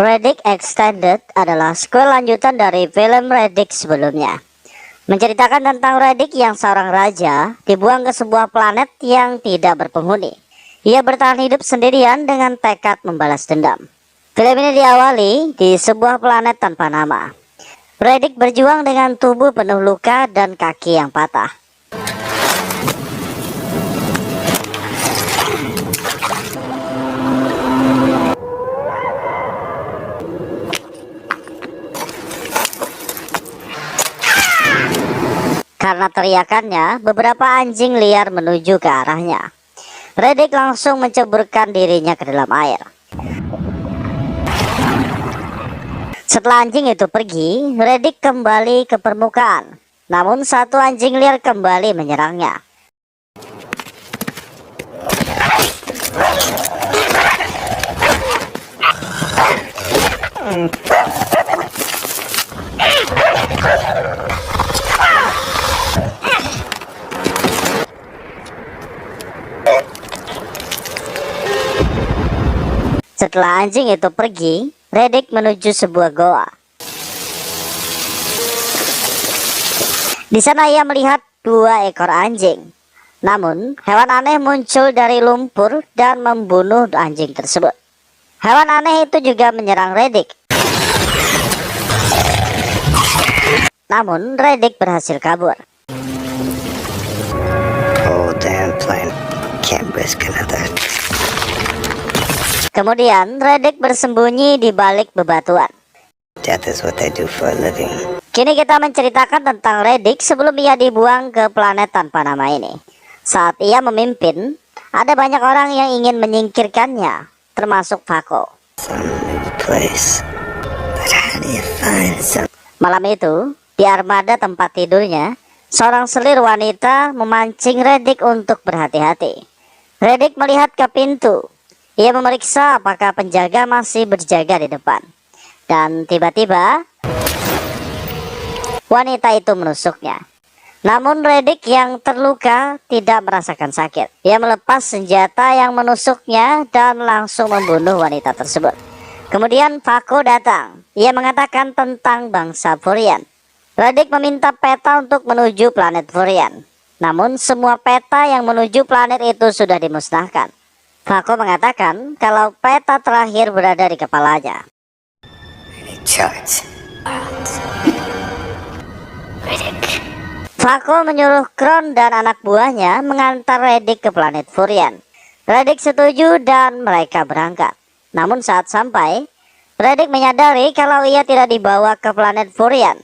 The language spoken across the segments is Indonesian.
Riddick Extended adalah sequel lanjutan dari film Riddick sebelumnya. Menceritakan tentang Riddick yang seorang raja dibuang ke sebuah planet yang tidak berpenghuni. Ia bertahan hidup sendirian dengan tekad membalas dendam. Film ini diawali di sebuah planet tanpa nama. Riddick berjuang dengan tubuh penuh luka dan kaki yang patah. Karena teriakannya, beberapa anjing liar menuju ke arahnya. Riddick langsung menceburkan dirinya ke dalam air. Setelah anjing itu pergi, Riddick kembali ke permukaan. Namun satu anjing liar kembali menyerangnya. Setelah anjing itu pergi, Riddick menuju sebuah goa. Di sana ia melihat 2 ekor anjing. Namun, hewan aneh muncul dari lumpur dan membunuh anjing tersebut. Hewan aneh itu juga menyerang Riddick. Namun, Riddick berhasil kabur. Oh, damn plane. Can't risk another. Kemudian, Riddick bersembunyi di balik bebatuan. Death is what they do for a living. Kini kita menceritakan tentang Riddick sebelum ia dibuang ke planet tanpa nama ini. Saat ia memimpin, ada banyak orang yang ingin menyingkirkannya, termasuk Vaco. Some new place. But how do you find some? Malam itu, di armada tempat tidurnya, seorang selir wanita memancing Riddick untuk berhati-hati. Riddick melihat ke pintu. Ia memeriksa apakah penjaga masih berjaga di depan. Dan tiba-tiba, wanita itu menusuknya. Namun Riddick yang terluka tidak merasakan sakit. Ia melepas senjata yang menusuknya dan langsung membunuh wanita tersebut. Kemudian Vaco datang. Ia mengatakan tentang bangsa Furian. Riddick meminta peta untuk menuju planet Furian. Namun semua peta yang menuju planet itu sudah dimusnahkan. Vaco mengatakan kalau peta terakhir berada di kepalanya. Charts. Vaco menyuruh Kron dan anak buahnya mengantar Riddick ke planet Furian. Riddick setuju dan mereka berangkat. Namun saat sampai, Riddick menyadari kalau ia tidak dibawa ke planet Furian.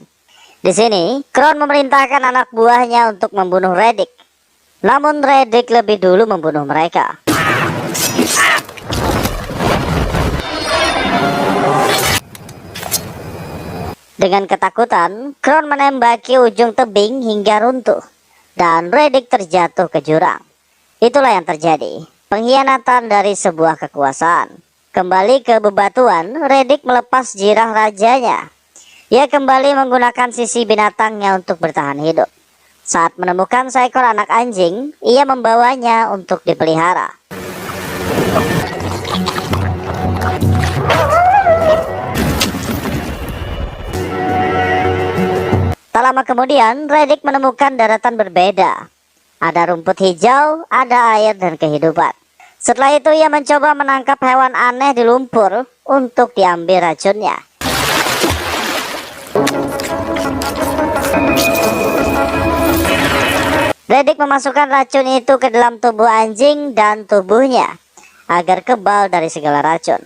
Di sini, Kron memerintahkan anak buahnya untuk membunuh Riddick. Namun Riddick lebih dulu membunuh mereka. Dengan ketakutan, Kron menembaki ujung tebing hingga runtuh, dan Riddick terjatuh ke jurang. Itulah yang terjadi, pengkhianatan dari sebuah kekuasaan. Kembali ke bebatuan, Riddick melepas jirah rajanya. Ia kembali menggunakan sisi binatangnya untuk bertahan hidup. Saat menemukan seekor anak anjing, ia membawanya untuk dipelihara. Tak lama kemudian, Riddick menemukan daratan berbeda. Ada rumput hijau, ada air dan kehidupan. Setelah itu ia mencoba menangkap hewan aneh di lumpur untuk diambil racunnya. Riddick memasukkan racun itu ke dalam tubuh anjing dan tubuhnya agar kebal dari segala racun.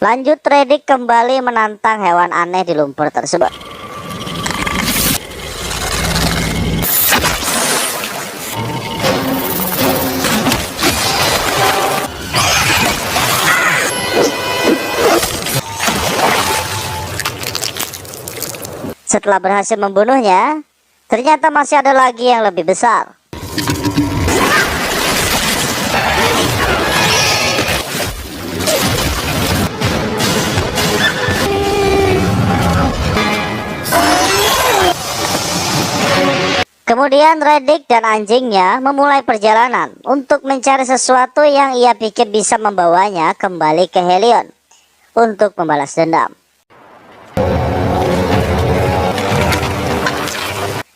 Lanjut, Riddick kembali menantang hewan aneh di lumpur tersebut. Setelah berhasil membunuhnya, ternyata masih ada lagi yang lebih besar. Kemudian Reddick dan anjingnya memulai perjalanan untuk mencari sesuatu yang ia pikir bisa membawanya kembali ke Helion untuk membalas dendam.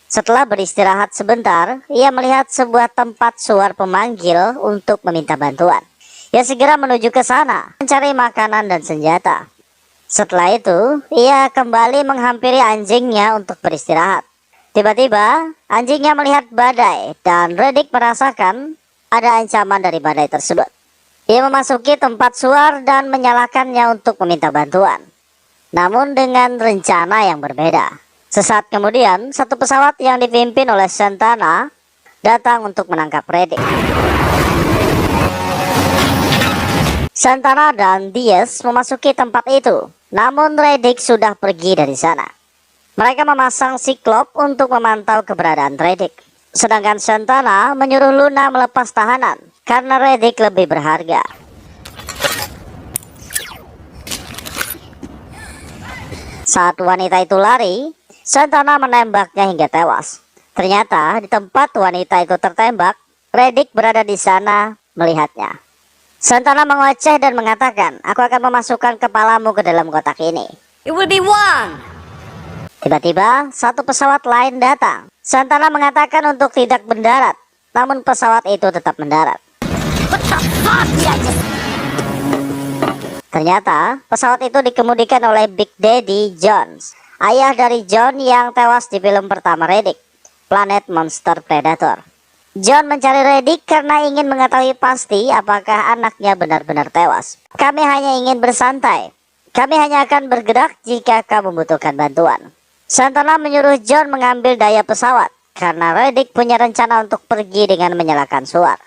Setelah beristirahat sebentar, ia melihat sebuah tempat suar pemanggil untuk meminta bantuan. Ia segera menuju ke sana, mencari makanan dan senjata. Setelah itu, ia kembali menghampiri anjingnya untuk beristirahat. Tiba-tiba, anjingnya melihat badai dan Reddick merasakan ada ancaman dari badai tersebut. Ia memasuki tempat suar dan menyalakannya untuk meminta bantuan. Namun dengan rencana yang berbeda. Sesaat kemudian, satu pesawat yang dipimpin oleh Santana datang untuk menangkap Reddick. Santana dan Diaz memasuki tempat itu, namun Reddick sudah pergi dari sana. Mereka memasang Cyclops untuk memantau keberadaan Reddick. Sedangkan Santana menyuruh Luna melepas tahanan karena Reddick lebih berharga. Saat wanita itu lari, Santana menembaknya hingga tewas. Ternyata di tempat wanita itu tertembak, Reddick berada di sana melihatnya. Santana mengoceh dan mengatakan, "Aku akan memasukkan kepalamu ke dalam kotak ini." It will be one. Tiba-tiba, satu pesawat lain datang. Santana mengatakan untuk tidak mendarat, namun pesawat itu tetap mendarat. What the fuck? Ternyata, pesawat itu dikemudikan oleh Big Daddy Jones, ayah dari John yang tewas di film pertama Reddick, Planet Monster Predator. John mencari Reddick karena ingin mengetahui pasti apakah anaknya benar-benar tewas. "Kami hanya ingin bersantai. Kami hanya akan bergerak jika kamu membutuhkan bantuan." Santana menyuruh John mengambil daya pesawat karena Reddick punya rencana untuk pergi dengan menyalakan suar.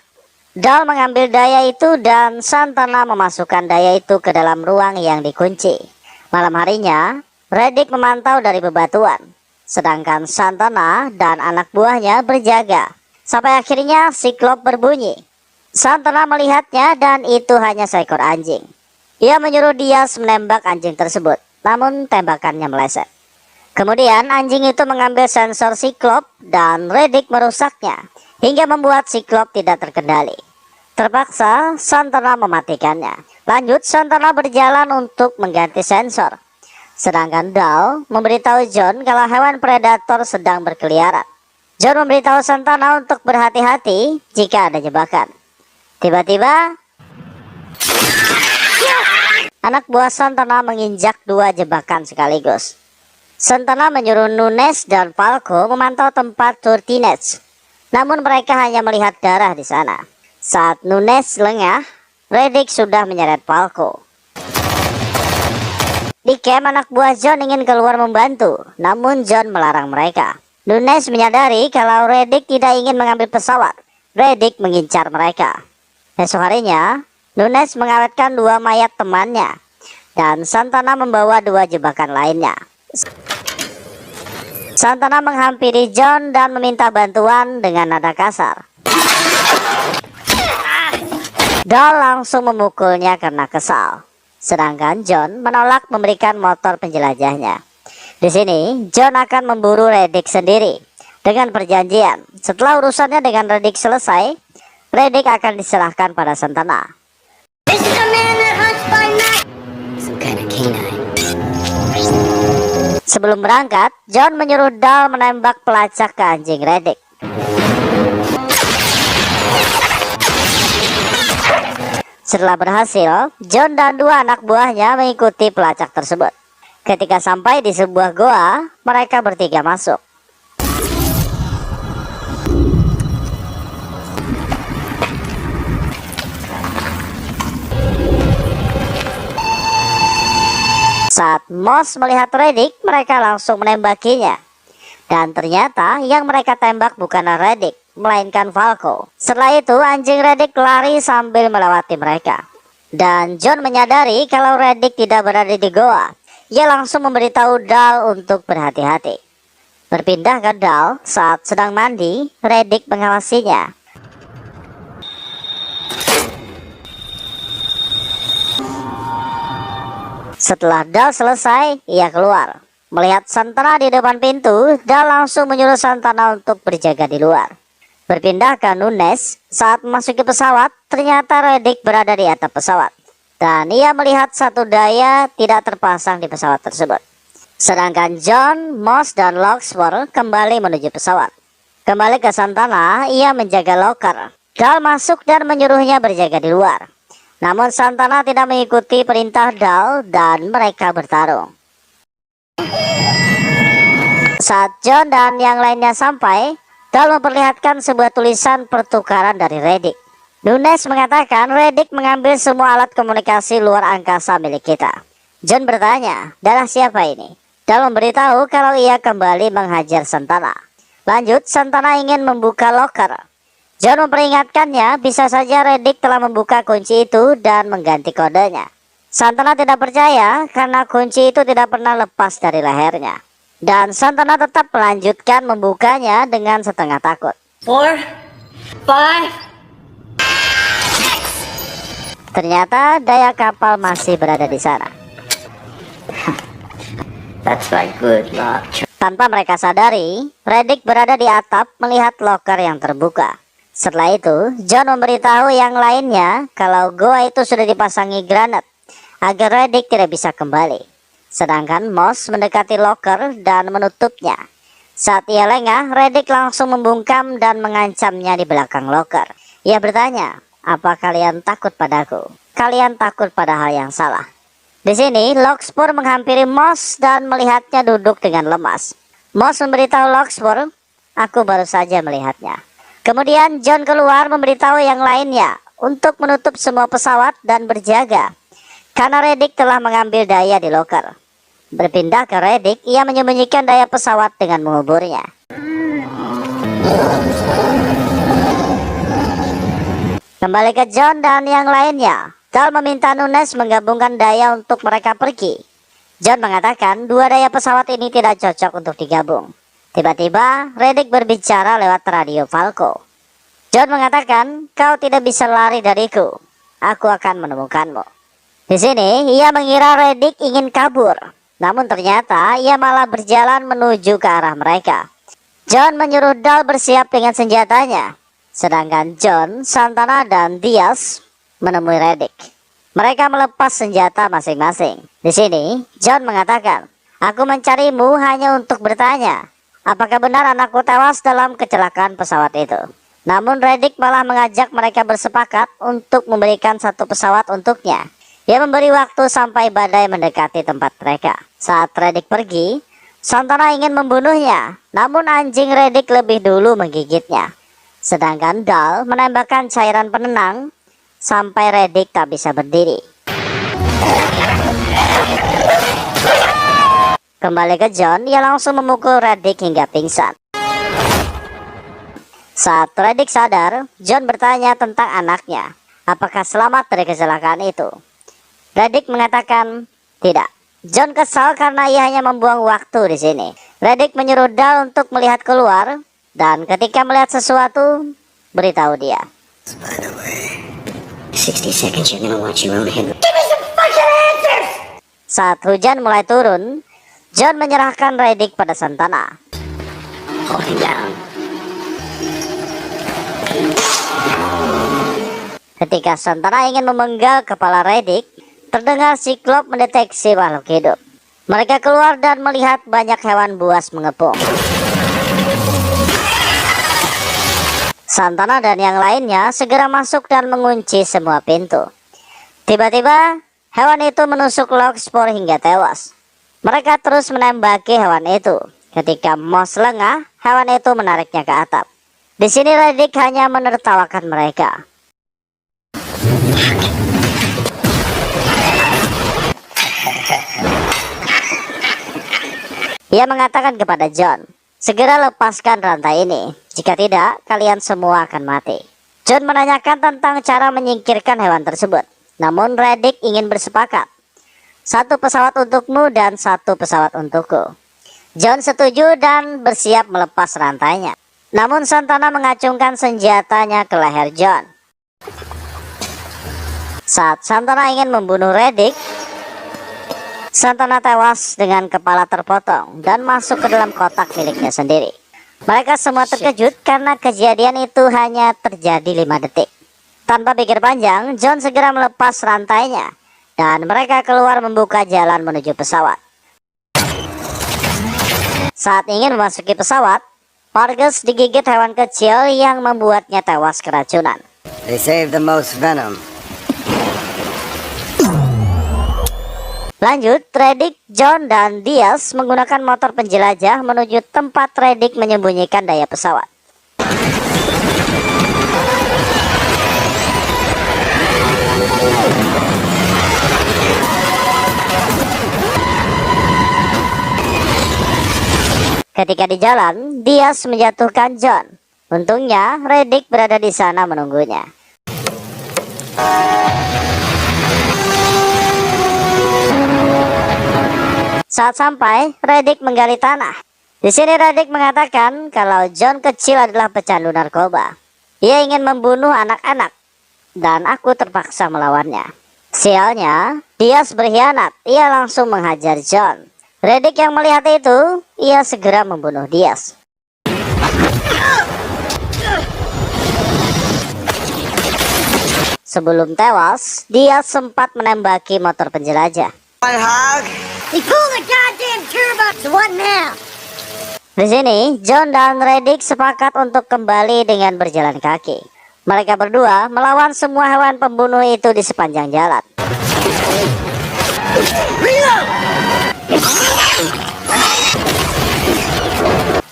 Dal mengambil daya itu dan Santana memasukkan daya itu ke dalam ruang yang dikunci. Malam harinya, Reddick memantau dari bebatuan, sedangkan Santana dan anak buahnya berjaga. Sampai akhirnya Cyclops berbunyi. Santana melihatnya dan itu hanya seekor anjing. Ia menyuruh Diaz menembak anjing tersebut, namun tembakannya meleset. Kemudian anjing itu mengambil sensor Cyclops dan Reddick merusaknya, hingga membuat Cyclops tidak terkendali. Terpaksa Santana mematikannya. Lanjut, Santana berjalan untuk mengganti sensor. Sedangkan Dal memberitahu John kalau hewan predator sedang berkeliaran. John memberitahu Santana untuk berhati-hati jika ada jebakan. Tiba-tiba, anak buah Santana menginjak dua jebakan sekaligus. Santana menyuruh Nunes dan Falco memantau tempat Turtinets. Namun mereka hanya melihat darah di sana. Saat Nunes lengah, Reddick sudah menyeret Falco. Di camp, anak buah John ingin keluar membantu, namun John melarang mereka. Nunes menyadari kalau Reddick tidak ingin mengambil pesawat. Reddick mengincar mereka. Esok harinya, Nunes mengawetkan dua mayat temannya, dan Santana membawa dua jebakan lainnya. Santana menghampiri John dan meminta bantuan dengan nada kasar. Dal langsung memukulnya karena kesal. Sedangkan John menolak memberikan motor penjelajahnya. Di sini, John akan memburu Reddick sendiri dengan perjanjian. Setelah urusannya dengan Reddick selesai, Reddick akan diserahkan pada Santana. This is a man that hunts by night. Some kind of canine. Sebelum berangkat, John menyuruh Dal menembak pelacak ke anjing Reddick. Setelah berhasil, John dan dua anak buahnya mengikuti pelacak tersebut. Ketika sampai di sebuah goa, mereka bertiga masuk. Saat Moss melihat Reddick, mereka langsung menembakinya. Dan ternyata yang mereka tembak bukanlah Reddick, melainkan Falco. Setelah itu, anjing Reddick lari sambil melewati mereka. Dan John menyadari kalau Reddick tidak berada di goa. Ia langsung memberitahu Dal untuk berhati-hati. Berpindah ke Dal saat sedang mandi, Reddick mengawasinya. Setelah Dal selesai, ia keluar. melihat Santana di depan pintu dan langsung menyuruh Santana untuk berjaga di luar. Berpindah ke Nunes, saat memasuki pesawat, ternyata Reddick berada di atap pesawat. Dan ia melihat satu daya tidak terpasang di pesawat tersebut. Sedangkan John, Moss, dan Larkspur kembali menuju pesawat. Kembali ke Santana, ia menjaga loker. Dal masuk dan menyuruhnya berjaga di luar. Namun Santana tidak mengikuti perintah Dal dan mereka bertarung. Saat John dan yang lainnya sampai, Dal memperlihatkan sebuah tulisan pertukaran dari Reddick. Nunes mengatakan Reddick mengambil semua alat komunikasi luar angkasa milik kita. John bertanya, darah siapa ini? Dal memberitahu kalau ia kembali menghajar Santana. Lanjut, Santana ingin membuka loker. John memperingatkannya bisa saja Reddick telah membuka kunci itu dan mengganti kodenya. Santana tidak percaya karena kunci itu tidak pernah lepas dari lehernya. Dan Santana tetap melanjutkan membukanya dengan setengah takut. 4, 5. Ternyata daya kapal masih berada di sana. That's my good luck. Tanpa mereka sadari, Reddick berada di atap melihat loker yang terbuka. Setelah itu, John memberitahu yang lainnya kalau goa itu sudah dipasangi granat agar Reddick tidak bisa kembali. Sedangkan Moss mendekati loker dan menutupnya. Saat ia lengah, Reddick langsung membungkam dan mengancamnya di belakang loker. Ia bertanya, apa kalian takut padaku? Kalian takut pada hal yang salah. Di sini, Larkspur menghampiri Moss dan melihatnya duduk dengan lemas. Moss memberitahu Larkspur, aku baru saja melihatnya. Kemudian John keluar memberitahu yang lainnya untuk menutup semua pesawat dan berjaga. Karena Reddick telah mengambil daya di loker. Berpindah ke Reddick, ia menyembunyikan daya pesawat dengan menguburnya. Kembali ke John dan yang lainnya, Dal meminta Nunes menggabungkan daya untuk mereka pergi. John mengatakan dua daya pesawat ini tidak cocok untuk digabung. Tiba-tiba Reddick berbicara lewat radio Falco. John mengatakan, kau tidak bisa lari dariku. Aku akan menemukanmu. Di sini ia mengira Reddick ingin kabur. Namun ternyata ia malah berjalan menuju ke arah mereka. John menyuruh Dal bersiap dengan senjatanya. Sedangkan John, Santana, dan Diaz menemui Reddick. Mereka melepas senjata masing-masing. Di sini, John mengatakan, aku mencarimu hanya untuk bertanya, apakah benar anakku tewas dalam kecelakaan pesawat itu? Namun Reddick malah mengajak mereka bersepakat untuk memberikan satu pesawat untuknya. Dia memberi waktu sampai badai mendekati tempat mereka. Saat Reddick pergi, Santana ingin membunuhnya, namun anjing Reddick lebih dulu menggigitnya. Sedangkan Dal menembakkan cairan penenang sampai Reddick tak bisa berdiri. Kembali ke John, ia langsung memukul Reddick hingga pingsan. Saat Reddick sadar, John bertanya tentang anaknya, apakah selamat dari kecelakaan itu. Reddick mengatakan tidak. John kesal karena ia hanya membuang waktu di sini. Reddick menyuruh Dal untuk melihat keluar dan ketika melihat sesuatu, beritahu dia. By the way, 60 seconds you're gonna watch your own head. Saat hujan mulai turun, John menyerahkan Reddick pada Santana. Hold him down. Ketika Santana ingin memenggal kepala Reddick, terdengar Siklop mendeteksi makhluk hidup. Mereka keluar dan melihat banyak hewan buas mengepung. Santana dan yang lainnya segera masuk dan mengunci semua pintu. Tiba-tiba, hewan itu menusuk Larkspur hingga tewas. Mereka terus menembaki hewan itu. Ketika Moss lengah, hewan itu menariknya ke atap. Di sini Reddick hanya menertawakan mereka. Ia mengatakan kepada John, segera lepaskan rantai ini. Jika tidak, kalian semua akan mati. John menanyakan tentang cara menyingkirkan hewan tersebut. Namun Reddick ingin bersepakat. Satu pesawat untukmu dan satu pesawat untukku. John setuju dan bersiap melepas rantainya. Namun Santana mengacungkan senjatanya ke leher John. Saat Santana ingin membunuh Reddick, Santana tewas dengan kepala terpotong dan masuk ke dalam kotak miliknya sendiri. Mereka semua terkejut karena kejadian itu hanya terjadi 5 detik. Tanpa pikir panjang, John segera melepas rantainya dan mereka keluar membuka jalan menuju pesawat. Saat ingin memasuki pesawat, Vargas digigit hewan kecil yang membuatnya tewas keracunan. They saved the most venom. Lanjut, Reddick, John, dan Diaz menggunakan motor penjelajah menuju tempat Reddick menyembunyikan daya pesawat. Ketika di jalan, Diaz menjatuhkan John. Untungnya, Reddick berada di sana menunggunya. Saat sampai, Reddick menggali tanah. Di sini Reddick mengatakan kalau John kecil adalah pecandu narkoba. Ia ingin membunuh anak-anak, dan aku terpaksa melawannya. Sialnya, Diaz berkhianat. Ia langsung menghajar John. Reddick yang melihat itu, ia segera membunuh Diaz. Sebelum tewas, Diaz sempat menembaki motor penjelajah. One hog. He pulled the goddamn turbo. So what now? Di sini, John dan Reddick sepakat untuk kembali dengan berjalan kaki. Mereka berdua melawan semua hewan pembunuh itu di sepanjang jalan.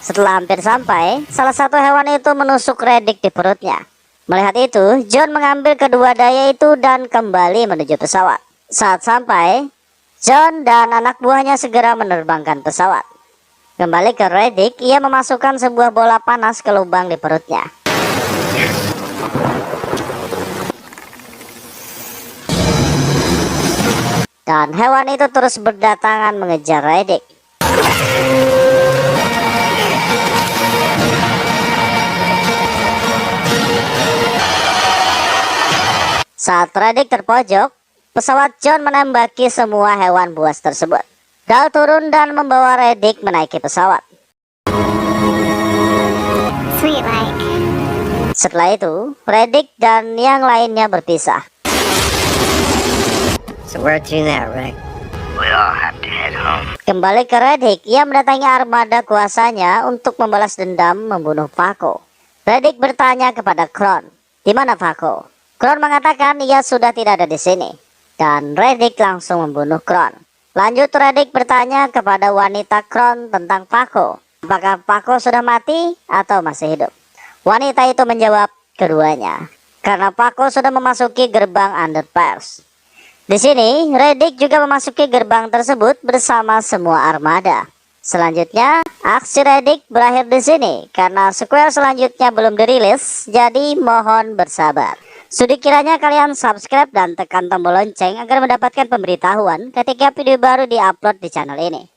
Setelah hampir sampai, salah satu hewan itu menusuk Reddick di perutnya. Melihat itu, John mengambil kedua daya itu dan kembali menuju pesawat. Saat sampai, John dan anak buahnya segera menerbangkan pesawat. Kembali ke Reddick, ia memasukkan sebuah bola panas ke lubang di perutnya. Dan hewan itu terus berdatangan mengejar Reddick. Saat Reddick terpojok, pesawat John menembaki semua hewan buas tersebut. Dal turun dan membawa Reddick menaiki pesawat. Sweet like. Setelah itu, Reddick dan yang lainnya berpisah. So where to now, Rick? We all have to head home. Kembali ke Reddick, ia mendatangi armada kuasanya untuk membalas dendam membunuh Paco. Reddick bertanya kepada Kron, "Di mana Paco?" Kron mengatakan ia sudah tidak ada di sini. Dan Reddick langsung membunuh Kron. Lanjut, Reddick bertanya kepada wanita Kron tentang Paco. Apakah Paco sudah mati atau masih hidup? Wanita itu menjawab keduanya, karena Paco sudah memasuki gerbang underpass. Di sini, Reddick juga memasuki gerbang tersebut bersama semua armada. Selanjutnya, aksi Reddick berakhir di sini karena sequel selanjutnya belum dirilis, jadi mohon bersabar. Sudi kiranya kalian subscribe dan tekan tombol lonceng agar mendapatkan pemberitahuan ketika video baru diupload di channel ini.